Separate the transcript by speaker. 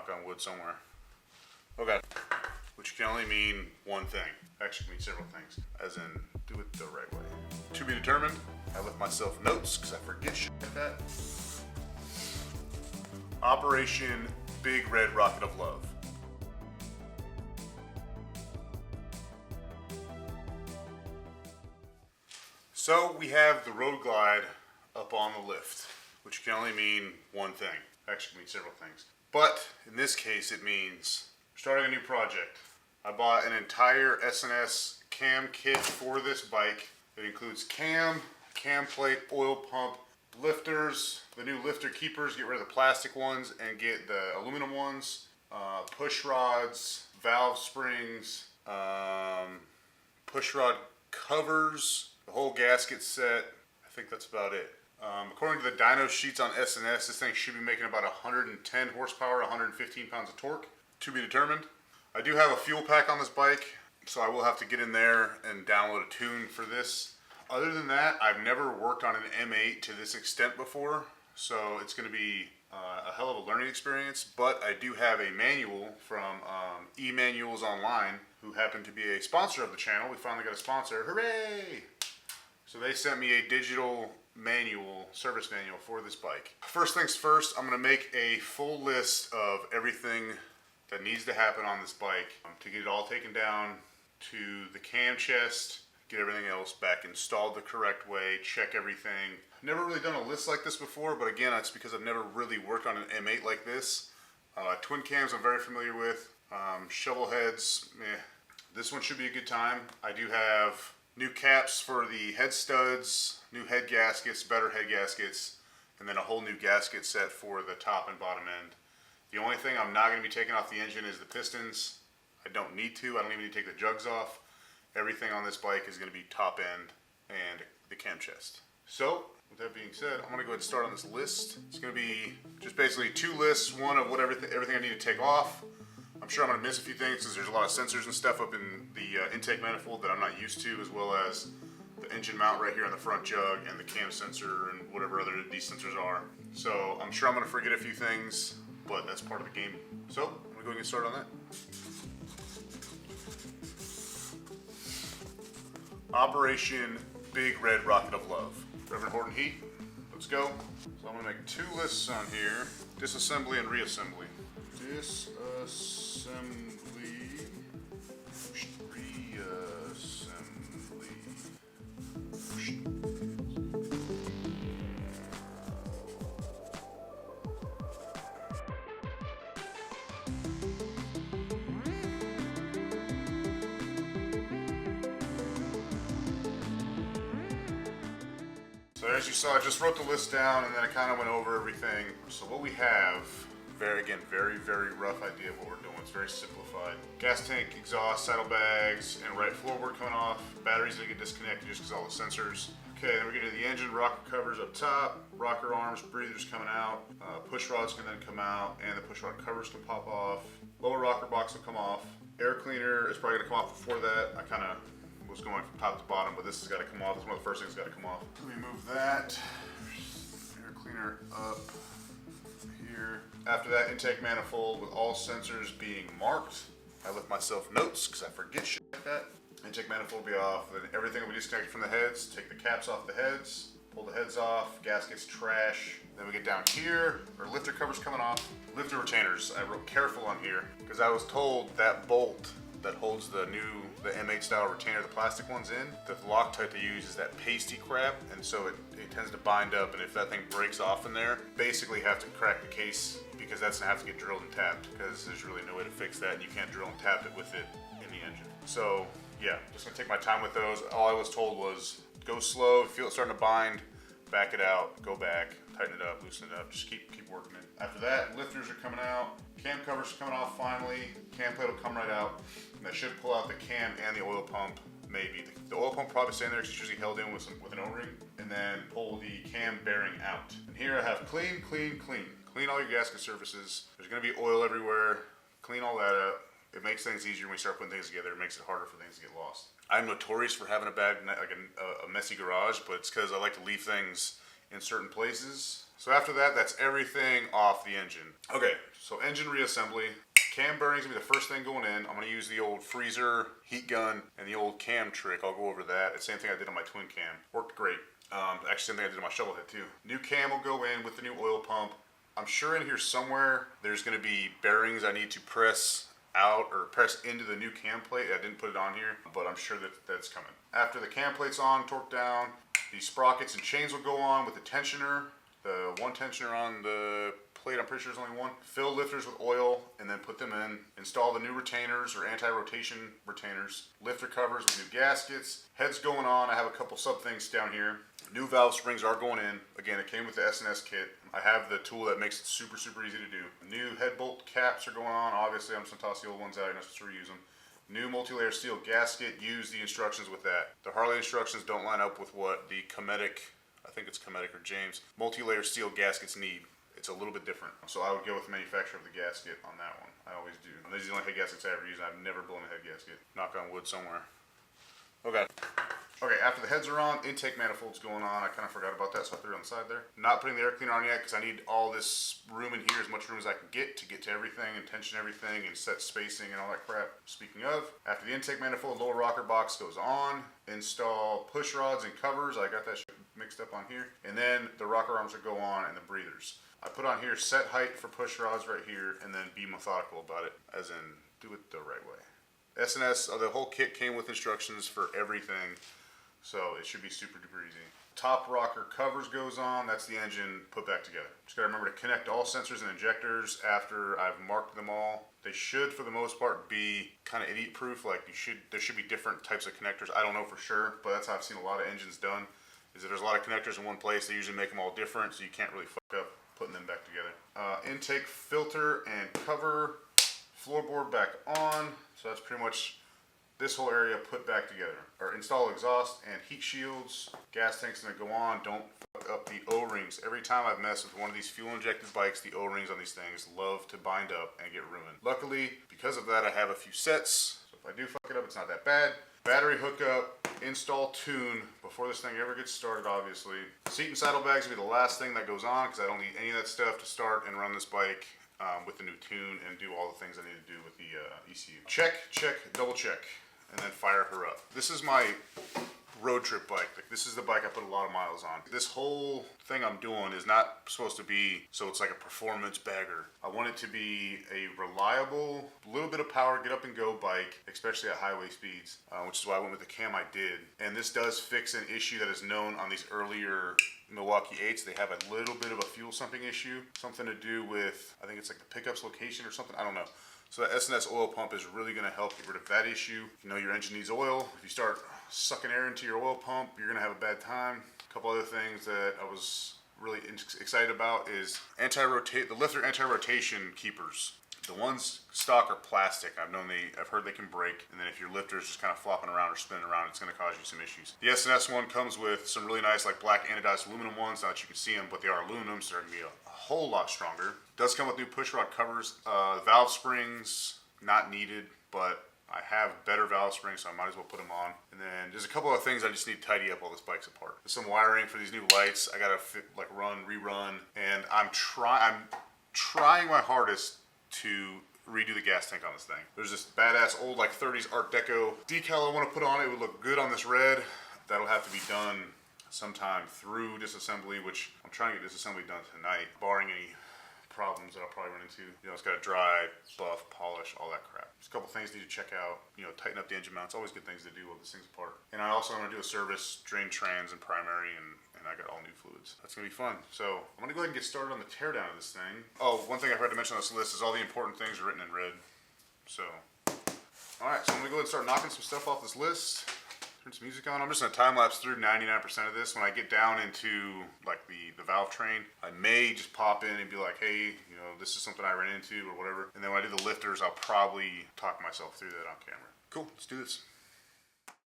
Speaker 1: knock on wood somewhere. Okay. Which can only mean one thing. Actually, can mean several things. As in, do it the right way. To be determined. I left myself notes because I forget shit like that. Operation Big Red Rocket of Love. So we have the road glide up on the lift, which can only mean one thing. Actually, can mean several things. But in this case, it means starting a new project. I bought an entire S&S cam kit for this bike. It includes cam plate, oil pump, lifters, the new lifter keepers, get rid of the plastic ones and get the aluminum ones, push rods, valve springs, push rod covers, the whole gasket set. I think that's about it. According to the dyno sheets on S&S, this thing should be making about 110 horsepower, 115 pounds of torque. To be determined. I do have a fuel pack on this bike, so I will have to get in there and download a tune for this. Other than that, I've never worked on an M8 to this extent before, so it's going to be a hell of a learning experience. But I do have a manual from eManuals Online, who happen to be a sponsor of the channel. We finally got a sponsor. Hooray! So they sent me a digital manual, service manual for this bike. First things first, I'm going to make a full list of everything that needs to happen on this bike to get it all taken down to the cam chest, get everything else back installed the correct way, check everything. Never really done a list like this before, but again, that's because I've never really worked on an M8 like this. Twin cams I'm very familiar with. Shovel heads, this one should be a good time. I do have new caps for the head studs, new head gaskets, better head gaskets, and then a whole new gasket set for the top and bottom end. The only thing I'm not going to be taking off the engine is the pistons. I don't need to. I don't even need to take the jugs off. Everything on this bike is going to be top end and the cam chest. So, with that being said, I'm going to go ahead and start on this list. It's going to be just basically two lists, one of everything I need to take off. I'm sure I'm going to miss a few things because there's a lot of sensors and stuff up in the intake manifold that I'm not used to, as well as the engine mount right here on the front jug and the cam sensor and whatever other these sensors are. So I'm sure I'm going to forget a few things, but that's part of the game. So I'm going to go and get started on that. Operation Big Red Rocket of Love. Reverend Horton Heat, let's go. So I'm going to make two lists on here. Disassembly and reassembly. Disassembly, reassembly. So as you saw, I just wrote the list down and then I kind of went over everything. So what we have, very rough idea of what we're doing. It's very simplified. Gas tank, exhaust, saddlebags, and right floorboard coming off. Batteries that get disconnected just because all the sensors. Okay, then we get to the engine, rocker covers up top, rocker arms, breathers coming out, push rods can then come out, and the push rod covers can pop off. Lower rocker box will come off. Air cleaner is probably gonna come off before that. I kind of was going from top to bottom, but this has got to come off. It's one of the first things that's got to come off. Let me move that. Air cleaner up here. After that, intake manifold with all sensors being marked. I left myself notes because I forget shit like that. Intake manifold will be off. Then everything will be disconnected from the heads. Take the caps off the heads. Pull the heads off. Gaskets, trash. Then we get down here. Our lifter covers coming off. Lifter retainers. I wrote careful on here because I was told that bolt that holds the M8 style retainer, the plastic ones in, the Loctite they use is that pasty crap, and so it tends to bind up, and if that thing breaks off in there, basically have to crack the case because that's gonna have to get drilled and tapped because there's really no way to fix that and you can't drill and tap it with it in the engine. So yeah, just gonna take my time with those. All I was told was go slow, if you feel it starting to bind, back it out, go back, tighten it up, loosen it up, just keep working it. After that, lifters are coming out, cam covers are coming off finally, cam plate will come right out, and that should pull out the cam and the oil pump, maybe. The oil pump probably staying there because it's usually held in with an O-ring, and then pull the cam bearing out. And here I have clean. Clean all your gasket surfaces. There's gonna be oil everywhere. Clean all that up. It makes things easier when we start putting things together. It makes it harder for things to get lost. I'm notorious for having a messy garage, but it's because I like to leave things in certain places. So after that, that's everything off the engine. Okay, so engine reassembly. Cam bearing's gonna be the first thing going in. I'm gonna use the old freezer, heat gun, and the old cam trick. I'll go over that. It's the same thing I did on my twin cam. Worked great. Actually, same thing I did on my shovel head too. New cam will go in with the new oil pump. I'm sure in here somewhere there's gonna be bearings I need to press out or press into the new cam plate. I didn't put it on here, but I'm sure that that's coming. After the cam plate's on, torqued down, the sprockets and chains will go on with the tensioner. The one tensioner on the plate, I'm pretty sure there's only one. Fill lifters with oil and then put them in. Install the new retainers or anti-rotation retainers. Lifter covers with new gaskets. Head's going on. I have a couple sub things down here. New valve springs are going in. Again, it came with the S&S kit. I have the tool that makes it super easy to do. New head bolt caps are going on. Obviously, I'm just gonna toss the old ones out. You're not supposed to reuse them. New multi-layer steel gasket. Use the instructions with that. The Harley instructions don't line up with what the Cometic, I think it's Cometic or James, multi-layer steel gaskets need. It's a little bit different. So I would go with the manufacturer of the gasket on that one. I always do. And these are the only head gaskets I ever use. I've never blown a head gasket. Knock on wood somewhere. Okay. Okay, after the heads are on, intake manifold's going on. I kind of forgot about that, so I threw it on the side there. Not putting the air cleaner on yet because I need all this room in here, as much room as I can get to everything and tension everything and set spacing and all that crap. Speaking of, after the intake manifold, lower rocker box goes on. Install push rods and covers. I got that shit mixed up on here. And then the rocker arms will go on and the breathers. I put on here set height for push rods right here and then be methodical about it, as in do it the right way. S&S, the whole kit came with instructions for everything, so it should be super duper easy. Top rocker covers goes on, that's the engine put back together. Just gotta remember to connect all sensors and injectors after I've marked them all. They should, for the most part, be kind of idiot proof, like there should be different types of connectors. I don't know for sure, but that's how I've seen a lot of engines done, is that there's a lot of connectors in one place. They usually make them all different, so you can't really fuck up putting them back together. Intake filter and cover, floorboard back on, so that's pretty much this whole area put back together. Or install exhaust and heat shields. Gas tank's gonna go on. Don't fuck up the O-rings. Every time I've messed with one of these fuel injected bikes, the O-rings on these things love to bind up and get ruined. Luckily, because of that, I have a few sets. So if I do fuck it up, it's not that bad. Battery hookup, install tune before this thing ever gets started, obviously. Seat and saddlebags will be the last thing that goes on because I don't need any of that stuff to start and run this bike with the new tune and do all the things I need to do with the ECU. Check, double check, and then fire her up. This is my road trip bike. Like, this is the bike I put a lot of miles on. This whole thing I'm doing is not supposed to be so it's like a performance bagger. I want it to be a reliable, little bit of power, get up and go bike, especially at highway speeds, which is why I went with the cam I did. And this does fix an issue that is known on these earlier Milwaukee 8s. They have a little bit of a fuel something issue, something to do with, I think it's like the pickup's location or something, I don't know. So that S&S oil pump is really going to help get rid of that issue. You know your engine needs oil. If you start sucking air into your oil pump, you're going to have a bad time. A couple other things that I was really excited about is the lifter anti-rotation keepers. The ones stock are plastic. I've heard they can break, and then if your lifter is just kind of flopping around or spinning around, it's going to cause you some issues. The S&S one comes with some really nice like black anodized aluminum ones. Not that you can see them, but they are aluminum, so they're going to be a whole lot stronger. Does come with new push rod covers. Valve springs, not needed, but I have better valve springs, so I might as well put them on. And then there's a couple of things I just need to tidy up while this bike's apart. There's some wiring for these new lights. I gotta rerun, and I'm trying my hardest to redo the gas tank on this thing. There's this badass old like 30s Art Deco decal I want to put on it. It would look good on this red. That'll have to be done sometime through disassembly, which I'm trying to get disassembly done tonight, barring any problems that I'll probably run into. You know, it's got to dry, buff, polish, all that crap. There's a couple things need to check out. You know, tighten up the engine mounts. Always good things to do while this thing's apart. And I also want to do a service, drain trans and primary, and I got all new fluids. That's going to be fun. So I'm going to go ahead and get started on the teardown of this thing. Oh, one thing I forgot to mention on this list is all the important things are written in red. So, all right, so I'm going to go ahead and start knocking some stuff off this list. Turn some music on. I'm just going to time lapse through 99% of this. When I get down into like the valve train, I may just pop in and be like, hey, you know, this is something I ran into or whatever. And then when I do the lifters, I'll probably talk myself through that on camera. Cool, let's do this.